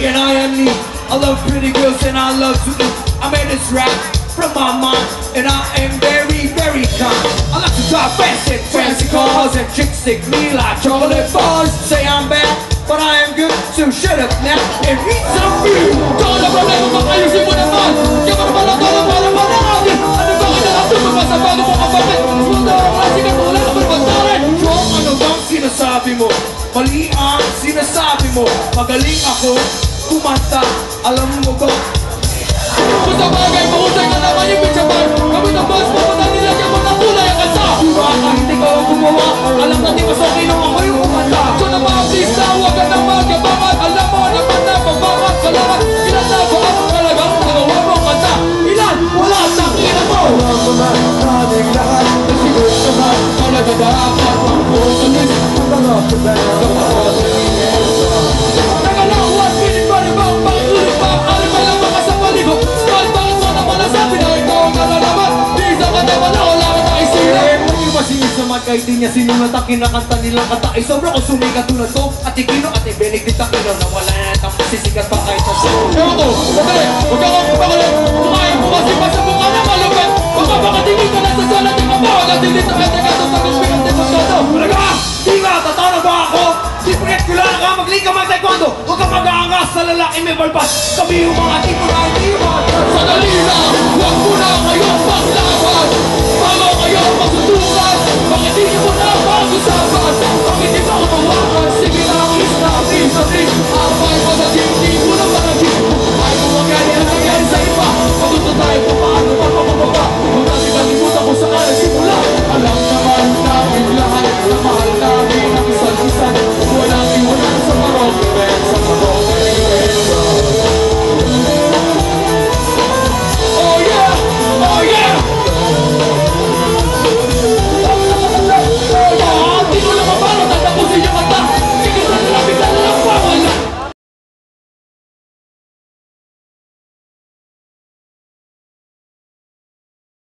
And I am me. I love pretty girls and I love to eat. I made this rap from my mind, and I am very, very kind. I like to drive fast in fancy cars, and chicks stick me like chocolate bars. Say I'm bad, but I am good, so shut up now and eat some food. Todo lo problema mo ayusin mo naman. Kaya para todo para natin. Ano ba kinakatulog mo sa bago mo kapatid? Mundo ang klasika mo, wala ka magpagtarin. Kung ano bang sinasabi mo? Mali ang sinasabi mo. Magaling ako kumanta, alam mo ba? Kung sa bagay, mahusay ka naman yung bitsaban. Kami na boss, papunta nilagyan mo ng kulay ang kanta. Diba ka hindi ka ang gumawa? Alam natin masokin nung ako yung kumanta. So na mga artista, huwag ka nang magyabangan. Alam mo naman na pagbangat ka lang. Pinataba ako talagang nagawa mo kanta. Ilan? Wala sa kina mo. Wala mo na kaming lahat. Nasigod naman. Talaga dapat ang vocalist. Ang mga pabaya. Kapag teka lang, 1 minute pa rin ba? Bakit ulit pa? Ano ba lang baka sa paligod? Bakit mo naman nasabi na ikaw ang karalaman? Di isang kanta pa na wala ka naisira. Hindi ba sinusaman kahit di niya sinulat ang kinakanta nilang kata? Ay sobra ko sumikat tulad ko. Ate Kino, Ate Benedict Aquino, na wala na natang sisikat pa kahit sa show. Ewan ko, madali, huwag ka kong pakalit. Kumain mo kasi pa sa mukha na malupit. Baka makatingin ka na sa salat yung kapawag at hindi sa kata-kata sa kuspirante mo todo. Talaga, di nga, tatawa na ba ako? Di pagkat kailangan ka magling ka mag-taekwondo. Huwag ka mag-aangas sa lalaki may balbas. Kami yung mga tipo na hindi mag-aangas. Sadali na, huwag mo na kayong paglaban. Bago kayo magsutukan, bakit di mo na pag-usapan?